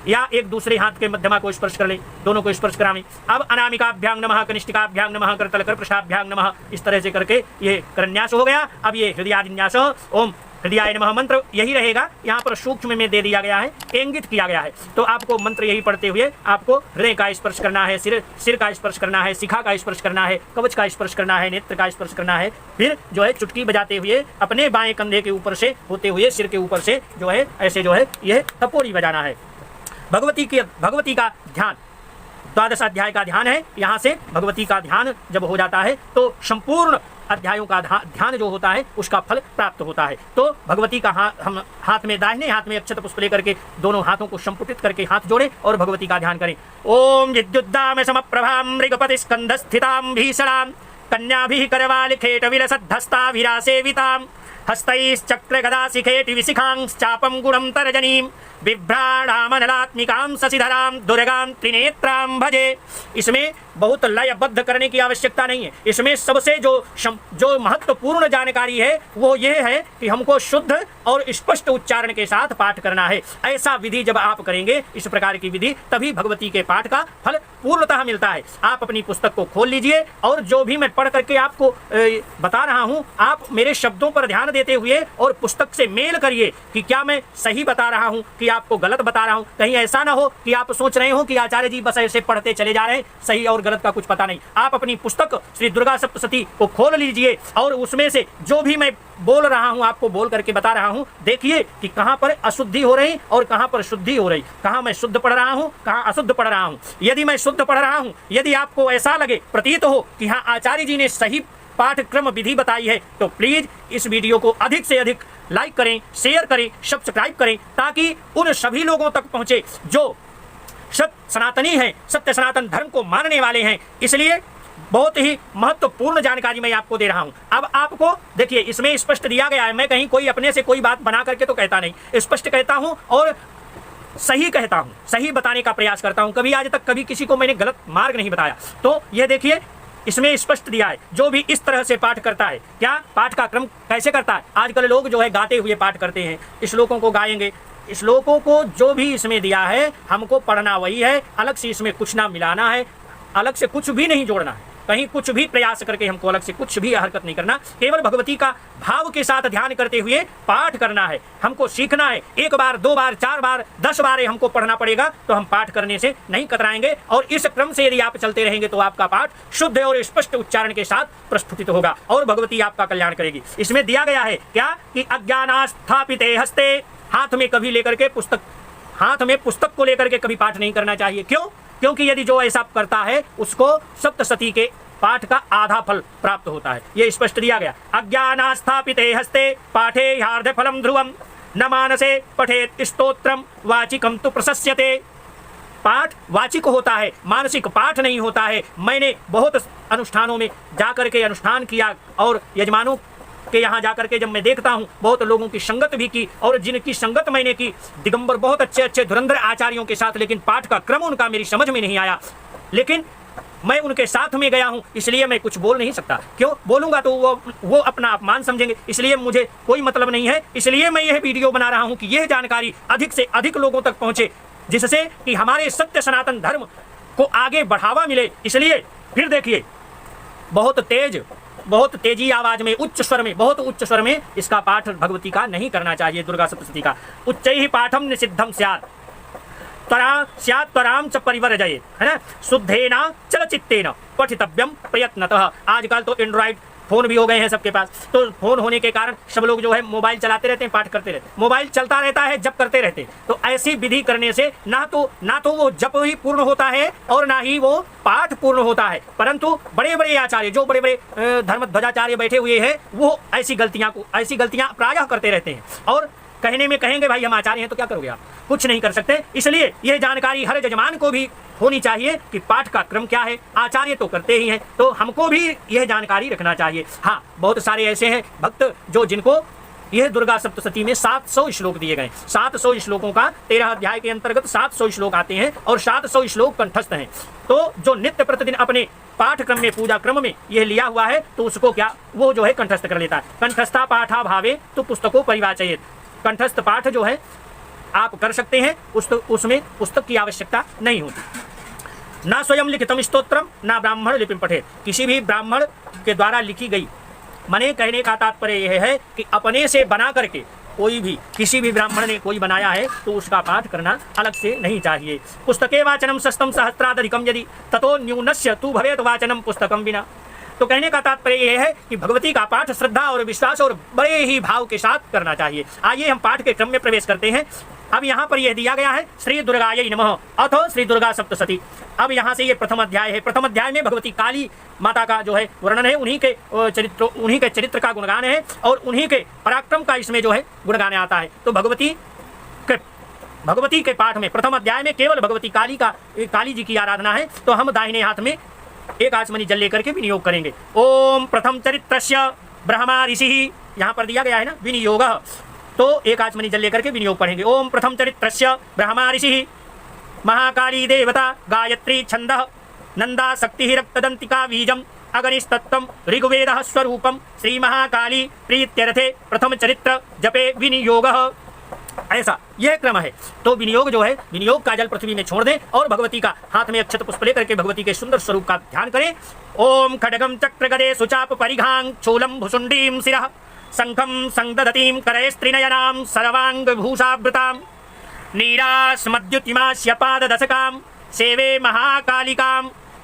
या एक दूसरे हाथ के मध्यमा को स्पर्श कर लें, दोनों को स्पर्श करावें। अब अनामिकाभ्यां नमः, कनिष्ठिकाभ्यां नमः, करतल कर पृष्ठाभ्यां नमः, इस तरह से करके ये करन्यास हो गया। अब ये हृदयादिन्यास ओम हृदयाय नमः मंत्र यही रहेगा। यहाँ पर सूक्ष्म में दे दिया गया है, इंगित किया गया है। तो आपको मंत्र यही पढ़ते हुए आपको हृदय का स्पर्श करना है, सिर का स्पर्श करना है, शिखा का स्पर्श करना है, कवच का स्पर्श करना है, नेत्र का स्पर्श करना है। फिर जो है चुटकी बजाते हुए अपने बाएं कंधे के ऊपर से होते हुए सिर के ऊपर से जो है ऐसे जो है यह थपोड़ी बजाना है। भगवती का ध्यान 12 अध्याय का ध्यान है। यहाँ से भगवती का ध्यान जब हो जाता है तो संपूर्ण अध्यायों का ध्यान जो होता है उसका फल प्राप्त होता है। तो भगवती का हम हाथ में दाहिने हाथ में अक्षत पुष्प लेकर के दोनों हाथों को संपुटित करके हाथ जोड़े और भगवती का ध्यान करें। ओम विद्युद्दाम समप्रभां मृगपति स्कंध स्थितां भीषणां कन्याभिः करवालिखेट विलसद्धस्ताभिरा सेवितां हस्तैश्चक्र गदा शिखेटि विशिखांश्चापं गुणं तर्जनीं बिभ्राणामनलात्मिकां शशिधरां दुर्गां त्रिनेत्रां भजे। इसमें बहुत लयबद्ध करने की आवश्यकता नहीं है। इसमें सबसे जो महत्वपूर्ण जानकारी है वो ये है कि हमको शुद्ध और स्पष्ट उच्चारण के साथ पाठ करना है। ऐसा विधि जब आप करेंगे, इस प्रकार की विधि, तभी भगवती के पाठ का फल पूर्णतः मिलता है। आप अपनी पुस्तक को खोल लीजिए और जो भी मैं पढ़ करके आपको बता रहा हूँ, आप मेरे शब्दों पर ध्यान देते हुए और पुस्तक से मेल करिए कि क्या मैं सही बता रहा हूँ कि आपको गलत बता रहा हूँ। कहीं ऐसा ना हो कि आप सोच रहे हो कि आचार्य जी बस ऐसे पढ़ते चले जा रहे हैं, सही और गलत का कुछ पता नहीं। आप अपनी पुस्तक श्री दुर्गा सप्तशती को खोल लीजिए और उसमें से जो भी मैं बोल रहा हूँ, आपको बोल करके बता रहा हूँ, देखिए कि कहाँ पर अशुद्धि हो रही और कहाँ पर शुद्धि हो रही, कहाँ मैं शुद्ध पढ़ रहा हूँ, कहाँ अशुद्ध पढ़ रहा हूँ। यदि मैं शुद्ध पढ़ रहा हूँ, यदि आपको ऐसा लगे, प्रतीत हो कि हाँ आचार्य जी ने सही पाठक्रम विधि बताई है, तो प्लीज इस वीडियो को अधिक से अधिक लाइक करें, शेयर करें, सब्सक्राइब करें, ताकि उन सभी लोगों तक पहुंचे जो सत्य सनातनी हैं, सत्य सनातन धर्म को मानने वाले हैं। इसलिए बहुत ही महत्वपूर्ण जानकारी मैं आपको दे रहा हूं। अब आपको देखिए, इसमें स्पष्ट दिया गया है। मैं कहीं कोई अपने से कोई बात बना करके तो कहता नहीं, स्पष्ट कहता हूं और सही कहता हूं, सही बताने का प्रयास करता हूं। कभी आज तक कभी किसी को मैंने गलत मार्ग नहीं बताया। तो ये देखिए, इसमें स्पष्ट दिया है, जो भी इस तरह से पाठ करता है, क्या पाठ का क्रम कैसे करता है। आजकल लोग जो है गाते हुए पाठ करते हैं, श्लोकों को गाएंगे। श्लोकों को जो भी इसमें दिया है हमको पढ़ना वही है, अलग से इसमें कुछ ना मिलाना है, अलग से कुछ भी नहीं जोड़ना है, कहीं कुछ भी प्रयास करके हमको अलग से कुछ भी हरकत नहीं करना। केवल भगवती का भाव के साथ ध्यान करते हुए पाठ करना है, हमको सीखना है। 1 बार 2 बार 4 बार 10 बार हमको पढ़ना पड़ेगा, तो हम पाठ करने से नहीं कतराएंगे। और इस क्रम से यदि आप चलते रहेंगे तो आपका पाठ शुद्ध और स्पष्ट उच्चारण के साथ प्रस्फुटित होगा और भगवती आपका कल्याण करेगी। इसमें दिया गया है क्या कि अज्ञानास्थापिते हस्ते, हाथ में कभी लेकर के पुस्तक को लेकर के कभी पाठ नहीं करना चाहिए। क्यों? क्योंकि यदि जो ऐसा करता है उसको सप्तशती के पाठ का आधा फल प्राप्त होता है। ये स्पष्ट दिया गया। अज्ञानास्थापिते हस्ते पाठे हार्द फलम ध्रुवम न मानसे पठेत स्तोत्रम वाचिकम तु प्रशस्यते। पाठ वाचिक होता है, मानसिक पाठ नहीं होता है। मैंने बहुत अनुष्ठानों में जाकर के अनुष्ठान किया और यजमानों के यहाँ जाकर के जब मैं देखता हूँ, बहुत लोगों की संगत भी की और जिनकी संगत मैंने की, दिगंबर बहुत अच्छे अच्छे धुरंधर आचार्यों के साथ, लेकिन पाठ का क्रम उनका मेरी समझ में नहीं आया। लेकिन मैं उनके साथ में गया हूँ, इसलिए मैं कुछ बोल नहीं सकता। क्यों बोलूंगा तो वो अपना अपमान समझेंगे, इसलिए मुझे कोई मतलब नहीं है। इसलिए मैं यह वीडियो बना रहा हूँ कि यह जानकारी अधिक से अधिक लोगों तक पहुँचे, जिससे कि हमारे सत्य सनातन धर्म को आगे बढ़ावा मिले। इसलिए फिर देखिए, बहुत तेजी आवाज में, उच्च स्वर में, बहुत उच्च स्वर में इसका पाठ भगवती का नहीं करना चाहिए, दुर्गा सप्तशती का। उच्चैः पाठम निषिद्धम स्यात् त्वराम च परिवर्जयेत्, है ना। शुद्धेन चलचित्तेन पठितव्यम प्रयत्नतः। आजकल तो एंड्रॉइड फोन भी हो गए हैं सबके पास, तो फोन होने के कारण सब लोग जो है मोबाइल चलाते रहते हैं, पाठ करते रहते हैं। मोबाइल चलता रहता है, जप करते रहते हैं। तो ऐसी विधि करने से ना तो वो जप ही पूर्ण होता है और ना ही वो पाठ पूर्ण होता है। परंतु बड़े बड़े आचार्य, जो बड़े बड़े धर्म ध्वजाचार्य बैठे हुए हैं, वो ऐसी गलतियां प्रायः करते रहते हैं और कहने में कहेंगे भाई हम आचार्य हैं, तो क्या करोगे आप? कुछ नहीं कर सकते। इसलिए यह जानकारी हर यजमान को भी होनी चाहिए कि पाठ का क्रम क्या है। आचार्य तो करते ही हैं, तो हमको भी यह जानकारी रखना चाहिए। हाँ, बहुत सारे ऐसे हैं भक्त जिनको यह दुर्गा सप्तशती में 700 श्लोक दिए गए। 700 श्लोकों का 13 अध्याय के अंतर्गत 700 श्लोक आते हैं और 700 श्लोक कंठस्थ हैं। तो जो नित्य प्रतिदिन अपने पाठ क्रम में, पूजा क्रम में यह लिया हुआ है, तो उसको क्या वो जो है कंठस्थ कर लेता है। कंठस्था पाठा भावे तो पुस्तकों परिवाचयेत्। कंठस्थ पाठ जो है आप कर सकते हैं, उसमें पुस्तक की आवश्यकता नहीं होती। ना स्वयं लिखितम स्तोत्रम ना ब्राह्मण लिपिम पठेत। किसी भी ब्राह्मण के द्वारा लिखी गई, मने कहने का तात्पर्य यह है कि अपने से बना करके कोई भी, किसी भी ब्राह्मण ने कोई बनाया है तो उसका पाठ करना अलग से नहीं चाहिए। पुस्तके वाचनम सस्तम सहस्त्राधिकम यदि ततो न्यूनस्य तु भवेत वाचनम पुस्तकम बिना। तो कहने का तात्पर्य यह है कि भगवती का पाठ श्रद्धा और विश्वास और बड़े ही भाव के साथ करना चाहिए। आइए हम पाठ के क्रम में प्रवेश करते हैं। अब यहाँ पर यह दिया गया है श्री दुर्गायै नमः अथ श्री दुर्गा सप्तशती। अब यहाँ से ये प्रथम अध्याय है। प्रथम अध्याय में भगवती काली माता का जो है वर्णन है, उन्हीं के चरित्र का गुणगान है और उन्हीं के पराक्रम का इसमें जो है गुणगान आता है। तो भगवती के पाठ में प्रथम अध्याय में केवल भगवती काली जी की आराधना है। तो हम दाहिने हाथ में एक आचमनी जल लेकर के विनियोग करेंगे। ओम प्रथम चरित्रस्य ब्रह्मा ऋषि, यहाँ पर दिया गया है ना विनियोग, तो एक आचमनी जल लेकर के विनियोग पढ़ेंगे। ओम प्रथम चरित्रस्य ब्रह्मा ऋषि महाकाली देवता गायत्री छंदः नंदा शक्ति रक्तदंतिका बीजम अगनिस्तत्वम ऋग्वेदः स्वरूपम श्री महाकाली प्रीत्यर्थे प्रथम चरित्र जपे विनियोगः। ऐसा यह क्रम है। तो विनियोग जो है, विनियोग का जल पृथ्वी में छोड़ दें और भगवती का हाथ में अक्षत पुष्प लेकर के भगवती के सुंदर स्वरूप का ध्यान करें। ओम खड्गम चक्र गदे सुचाप परिघां चूलम भुसुंडीं शिरः शंखम संदधतीं करैस्त्रिनयनां सर्वांग भूषावृतां नीरास्मद्युतिमास्य पाददशकां सेवे महाकालिकां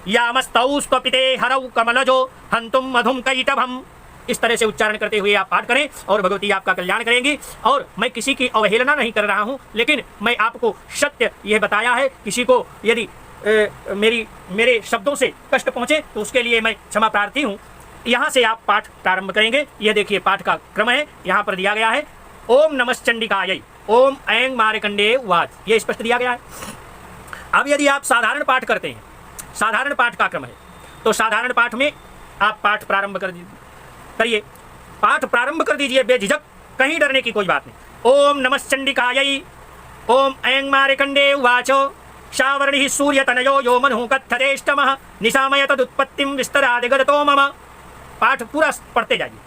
यामस्तौष्पपिते हरौ कमलजो हंतुम मधुम कैटभम। इस तरह से उच्चारण करते हुए आप पाठ करें और भगवती आपका कल्याण करेंगी। और मैं किसी की अवहेलना नहीं कर रहा हूं, लेकिन मैं आपको सत्य यह बताया है। किसी को यदि मेरे शब्दों से कष्ट पहुंचे तो उसके लिए मैं क्षमा प्रार्थी हूं। यहाँ से आप पाठ प्रारंभ करेंगे। यह देखिए पाठ का क्रम है, यहाँ पर दिया गया है ओम नमश्चंडिकायै ओम ऐं मार्कंडेय उवाच, ये स्पष्ट दिया गया है। अब यदि आप साधारण पाठ करते हैं, साधारण पाठ का क्रम है, तो साधारण पाठ में आप पाठ प्रारंभ करिए, पाठ प्रारंभ कर दीजिए बेझिझक, कहीं डरने की कोई बात नहीं। ओम नमश्चंडिकायै ओम ऐं मार्कंडेय उवाच शावर्णिः सूर्यतनयो यो मनुः कथयेष्टमः निशामय तदुत्पत्तिं विस्तरादिगतो मम। पाठ पूरा पढ़ते जाइए,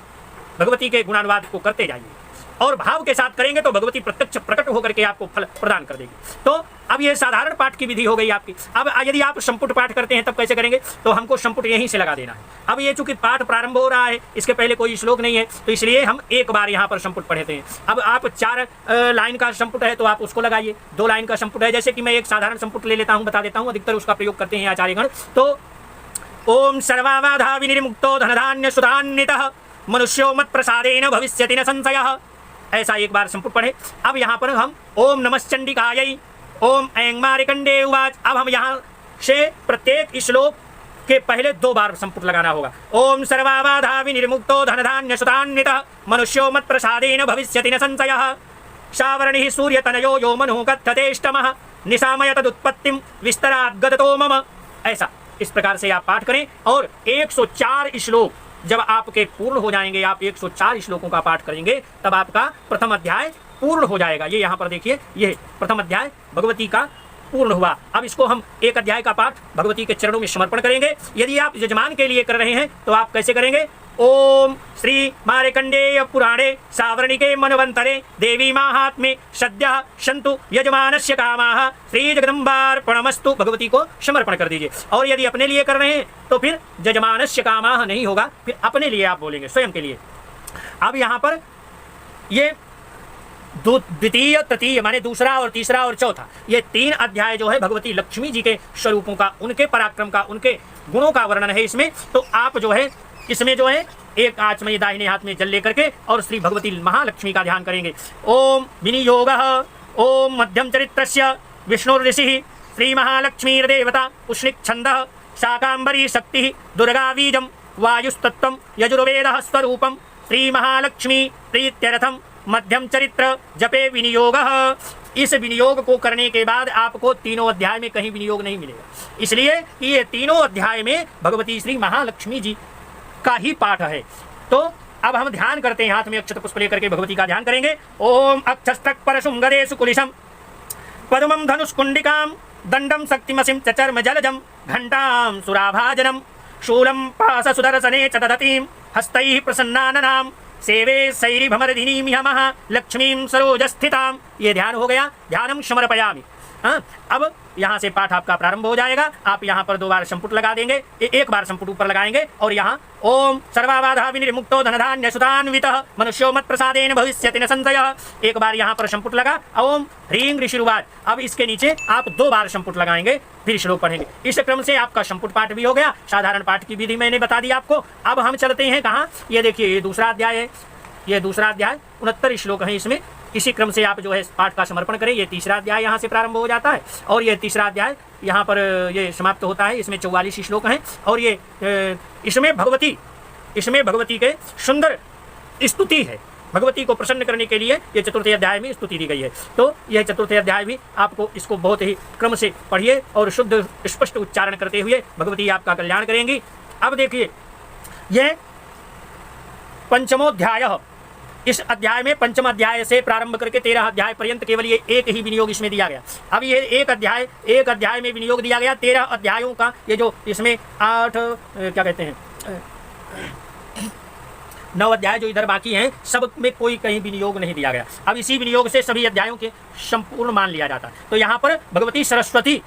भगवती के गुणानुवाद को करते जाइए और भाव के साथ करेंगे तो भगवती प्रत्यक्ष प्रकट होकर के आपको फल प्रदान कर देगी। तो अब ये साधारण पाठ की विधि हो गई आपकी। अब यदि आप संपुट पाठ करते हैं तब कैसे करेंगे, तो हमको संपुट यहीं से लगा देना है। अब ये चूंकि पाठ प्रारंभ हो रहा है, इसके पहले कोई श्लोक नहीं है, तो इसलिए हम एक बार यहाँ पर संपुट पढ़ते हैं। अब आप 4 लाइन का संपुट है तो आप उसको लगाइए, 2 लाइन का संपुट है, जैसे कि मैं एक साधारण संपुट ले लेता हूँ, बता देता हूँ, अधिकतर उसका प्रयोग करते हैं आचार्यगण। तो ओम सर्वाबाधा विनिर्मुक्तो धनधान्य सुधान्वितः मनुष्यो मत प्रसादेन भविष्यति न संशयः। ऐसा एक बार संपुट पढ़े। अब यहाँ पर हम ओम नमश्चंडिकायै ओम ऐं मार्कंडेय उवाच, अब हम यहाँ से प्रत्येक श्लोक के पहले 2 बार संपुट लगाना होगा। ओम सर्वाबाधा विनिर्मुक्तो धनधान्य सुधान्वितः मनुष्यो मत प्रसादेन भविष्यति न संशयः शावर्णिः सूर्यतनयो यो मनुः कथयेष्टमः निशामय तदुत्पत्तिं विस्तराद् गदतो मम। ऐसा इस प्रकार से आप पाठ करें और 104 श्लोक जब आपके पूर्ण हो जाएंगे, आप 104 श्लोकों का पाठ करेंगे, तब आपका प्रथम अध्याय पूर्ण हो जाएगा। ये यहाँ पर देखिए, ये प्रथम अध्याय भगवती का पूर्ण हुआ। अब इसको हम एक अध्याय का पाठ भगवती के चरणों में समर्पण करेंगे। यदि आप यजमान के लिए कर रहे हैं तो आप कैसे करेंगे। ओम श्री मार्कंडेय पुराणे सावर्णिके मनवंतरे देवी माहात्म्ये सद्यः सन्तु यजमानस्य कामाः श्री जगदम्बार्पणमस्तु। भगवती को समर्पण कर दीजिए। और यदि अपने लिए कर रहे हैं तो फिर यजमानस्य कामाः नहीं होगा, फिर अपने लिए आप बोलेंगे, स्वयं के लिए। अब यहाँ पर ये द्वितीय तृतीय माने दूसरा और तीसरा और चौथा, ये 3 अध्याय जो है भगवती लक्ष्मी जी के स्वरूपों का, उनके पराक्रम का, उनके गुणों का वर्णन है इसमें। तो आप जो है इसमें जो है एक आचमनी दाहिने हाथ में जल लेकर के और श्री भगवती महालक्ष्मी का ध्यान करेंगे। ओम विनियोगः ओम मध्यम चरित्रस्य विष्णुर्ऋषिः श्री महालक्ष्मीर्देवता उष्णिक छंदः शाकांबरी शक्ति दुर्गा बीजम वायुस्तत्वं यजुर्वेदः स्वरूपम श्री महालक्ष्मी प्रीत्यर्थम मध्यम चरित्र जपे विनियोगः। इस विनियोग को करने के बाद आपको तीनों अध्याय में कहीं विनियोग नहीं मिलेगा, इसलिए कि ये तीनों अध्याय में भगवती श्री महालक्ष्मी जी का ही पाठ है। तो अब हम ध्यान करते हैं, हाथ में अक्षत पुष्प लेकर के भगवती का ध्यान करेंगे। ओम अक्षस्तक परशुम गदे सुकुलिशम पद्मम धनुष्कुंडिकां दंडम शक्तिमसिं चचर्म जलजम घंटां सुराभाजनम शूलं पास सुदर्शने च दधतीं हस्तैः प्रसन्नाननां सेवे सैरी भमरधिनीं यमः लक्ष्मीं सरोजस्थितां। ये ध्यान हो गया, ध्यानम समर्पयामि। हाँ, अब यहाँ से पाठ आपका प्रारंभ हो जाएगा। आप यहाँ पर 2 बार संपुट लगा देंगे, एक बार संपुट ऊपर लगाएंगे और यहाँ ओम सर्वाबाधा विनिर्मुक्तो धनधान्य सुधान्वितः मनुष्यो मत प्रसादेन भविष्यति न संशयः, एक बार यहाँ पर संपुट लगा। ओम ह्रीं ऋषिरुवाच, अब इसके नीचे आप 2 बार संपुट लगाएंगे, फिर श्लोक पढ़ेंगे। इस क्रम से आपका संपुट पाठ भी हो गया। साधारण पाठ की विधि मैंने बता दी आपको। अब हम चलते हैं कहाँ, ये देखिए ये दूसरा अध्याय है, ये दूसरा अध्याय 69 श्लोक है इसमें। इसी क्रम से आप जो है पाठ का समर्पण करें। ये तीसरा अध्याय यहाँ से प्रारंभ हो जाता है और ये तीसरा अध्याय यहाँ पर ये समाप्त होता है। इसमें 44 श्लोक हैं और ये इसमें भगवती के सुंदर स्तुति है, भगवती को प्रसन्न करने के लिए ये चतुर्थ अध्याय में स्तुति दी गई है। तो यह चतुर्थ अध्याय भी आपको इसको बहुत ही क्रम से पढ़िए और शुद्ध स्पष्ट उच्चारण करते हुए भगवती आपका कल्याण करेंगी। अब देखिए यह पंचमोध्याय, इस अध्याय में पंचम अध्याय से प्रारंभ करके 13 अध्याय पर्यंत केवल ये एक ही विनियोग इसमें दिया गया। अब ये एक अध्याय में विनियोग दिया गया। 13 अध्यायों का ये जो इसमें 9 अध्याय जो इधर बाकी हैं, सब में कोई कहीं विनियोग नहीं दिया गया। अब इसी विनियोग से सभी अध्यायों के संपूर्ण मान लिया जाता है। तो यहाँ पर भगवती सरस्वती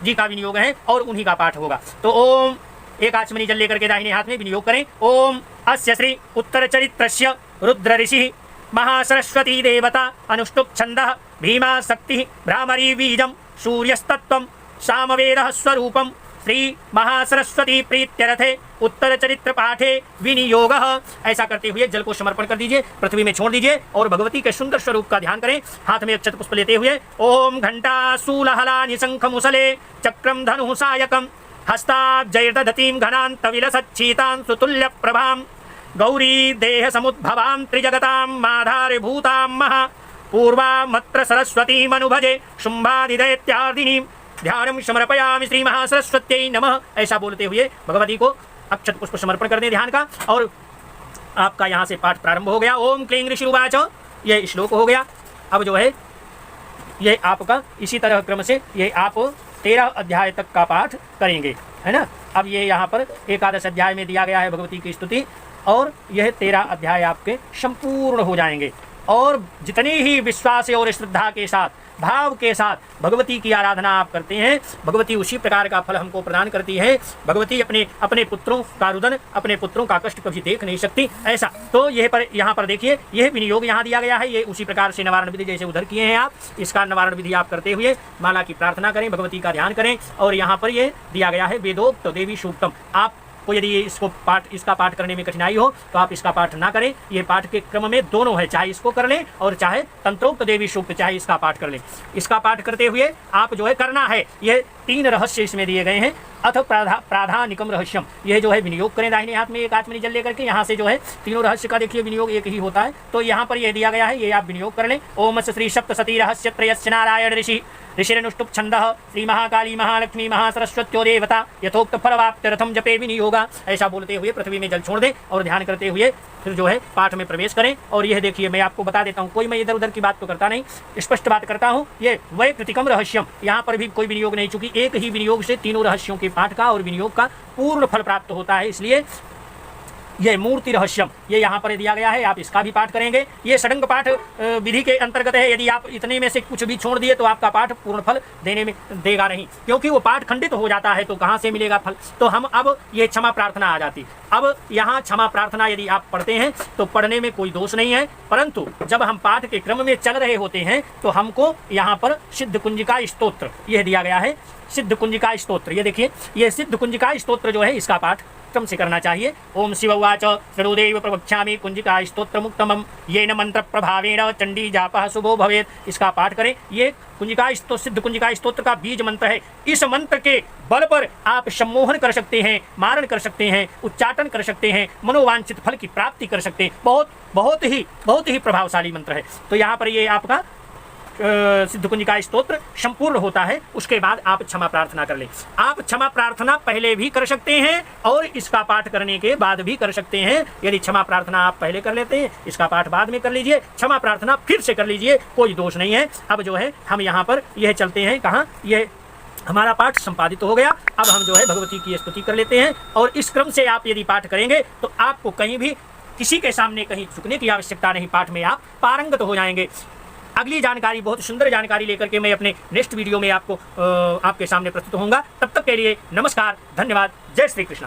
जी का विनियोग है और उन्हीं का पाठ होगा। तो ओम, एक आचमनी जल लेकर के दाहिने हाथ में विनियोग करें। ओम अस्य श्री उत्तर चरित्रस्य रुद्र ऋषि महासरस्वती देवता अनुष्टुप छंदः भीमा शक्ति भ्रामरी बीजम सूर्यस्तत्वम सामवेदः स्वरूपम श्री महासरस्वती प्रीत्यर्थे उत्तर चरित्र पाठे विनियोगः। ऐसा करते हुए जल को समर्पण कर दीजिए, पृथ्वी में छोड़ दीजिए और भगवती के सुंदर स्वरूप का ध्यान करें। हाथ में अक्षत पुष्प लेते हुए ओम घंटा शूलहला निशंख मुसले चक्रम धनु सायकम हस्ताब्जैर्दधतीं घनान्त विलसच्छीतां सुतुल्य प्रभां गौरी देह समुद्भवां त्रिजगतां माधारभूतां महा पूर्वामत्र सरस्वतीम् अनुभजे शुंभादिदैत्यार्दिनीं ध्यानं समर्पयामि श्री महासरस्वत्यै नमः। ऐसा बोलते हुए भगवती को अक्षत पुष्प समर्पण कर दें ध्यान का। और आपका यहाँ से पाठ प्रारंभ हो गया। ओम क्लीं ऋषिरुवाच, ये श्लोक हो गया। अब जो है ये आपका इसी तरह क्रम से ये आप 13 अध्याय तक का पाठ करेंगे, है ना। अब ये यहाँ पर 11 अध्याय में दिया गया है भगवती की स्तुति और यह 13 अध्याय आपके संपूर्ण हो जाएंगे। और जितनी ही विश्वास और श्रद्धा के साथ, भाव के साथ भगवती की आराधना आप करते हैं, भगवती उसी प्रकार का फल हमको प्रदान करती है। भगवती अपने पुत्रों का रुदन, अपने पुत्रों का कष्ट कभी देख नहीं सकती, ऐसा। तो यहाँ पर देखिए यह विनियोग यहाँ दिया गया है। ये उसी प्रकार से निवारण विधि जैसे उधर किए हैं आप, इसका निवारण विधि आप करते हुए माला की प्रार्थना करें, भगवती का ध्यान करें। और यहाँ पर ये दिया गया है वेदोक्त देवी सूक्तम। आपको यदि इसका पाठ करने में कठिनाई हो तो आप इसका पाठ ना करें। ये पाठ के क्रम में दोनों है, चाहे इसको कर लें और चाहे तंत्रोक्त देवी सूक्त चाहे इसका पाठ कर लें। इसका पाठ करते हुए आप जो है करना है, ये 3 रहस्य इसमें दिए गए हैं। अथ प्राधानिकम रहस्यम, यह जो है विनियोग करें दाहिने हाथ में एक आचमनी जल लेकर के। यहाँ से जो है तीनों रहस्य का देखिए विनियोग एक ही होता है। तो यहाँ पर यह दिया गया है, ये आप विनियोग कर लें। ओम श्री सप्तसती रहस्य त्रयस्य नारायण ऋषि ऋषिरनुष्टुप छंदः श्री महाकाली महालक्ष्मी महासरस्वत्यो देवता यथोक्त फलवाप्त्यर्थम जपे विनियोगा। ऐसा बोलते हुए पृथ्वी में जल छोड़ दें और ध्यान करते हुए फिर जो है पाठ में प्रवेश करें। और यह देखिए मैं आपको बता देता हूँ, कोई मैं इधर उधर की बात तो करता नहीं, स्पष्ट बात करता हूँ। ये वैकृतिकम रहस्यम, यहाँ पर भी कोई विनियोग नहीं, चूंकि एक ही विनियोग से तीनों रहस्यों के पाठ का और विनियोग का पूर्ण फल प्राप्त होता है, इसलिए यह मूर्ति रहस्यम ये यहाँ पर दिया गया है। आप इसका भी पाठ करेंगे। ये षडंग पाठ विधि के अंतर्गत है। यदि आप इतने में से कुछ भी छोड़ दिए तो आपका पाठ पूर्ण फल देने में देगा नहीं, क्योंकि वो पाठ खंडित हो जाता है तो कहाँ से मिलेगा फल। तो हम अब ये क्षमा प्रार्थना आ जाती। अब यहाँ क्षमा प्रार्थना यदि आप पढ़ते हैं तो पढ़ने में कोई दोष नहीं है, परंतु जब हम पाठ के क्रम में चल रहे होते हैं तो हमको यहाँ पर सिद्ध कुंजिका स्तोत्र यह दिया गया है। सिद्ध कुंजिका स्तोत्र, ये देखिए ये सिद्ध कुंजिका स्तोत्र जो है इसका पाठ क्रम से करना चाहिए। ओम शिव उवाच शृणुदेव प्रवक्ष्यामि कुंजिका स्तोत्र मुक्तमं येन मंत्र प्रभावेण चंडी जापः शुभो भवेत्। इसका पाठ करें। ये कुंजिका सिद्ध कुंजिका स्तोत्र का बीज मंत्र है। इस मंत्र के बल पर आप सम्मोहन कर सकते हैं, मारण कर सकते हैं, उच्चाटन कर सकते हैं, मनोवांछित फल की प्राप्ति कर सकते हैं। बहुत ही प्रभावशाली मंत्र है। तो यहाँ पर ये आपका सिद्ध कुंजिका स्तोत्र संपूर्ण होता है। उसके बाद आप क्षमा प्रार्थना कर लें। आप क्षमा प्रार्थना पहले भी कर सकते हैं और इसका पाठ करने के बाद भी कर सकते हैं। यदि क्षमा प्रार्थना आप पहले कर लेते हैं, इसका पाठ बाद में कर लीजिए, क्षमा प्रार्थना फिर से कर लीजिए, कोई दोष नहीं है। अब जो है हम यहाँ पर यह चलते हैं कहाँ, ये हमारा पाठ संपादित हो गया। अब हम जो है भगवती की स्तुति कर लेते हैं। और इस क्रम से आप यदि पाठ करेंगे तो आपको कहीं भी किसी के सामने कहीं झुकने की आवश्यकता नहीं, पाठ में आप पारंगत हो जाएंगे। अगली जानकारी, बहुत सुंदर जानकारी लेकर के मैं अपने नेक्स्ट वीडियो में आपके सामने प्रस्तुत होऊंगा। तब तक के लिए नमस्कार, धन्यवाद, जय श्री कृष्ण।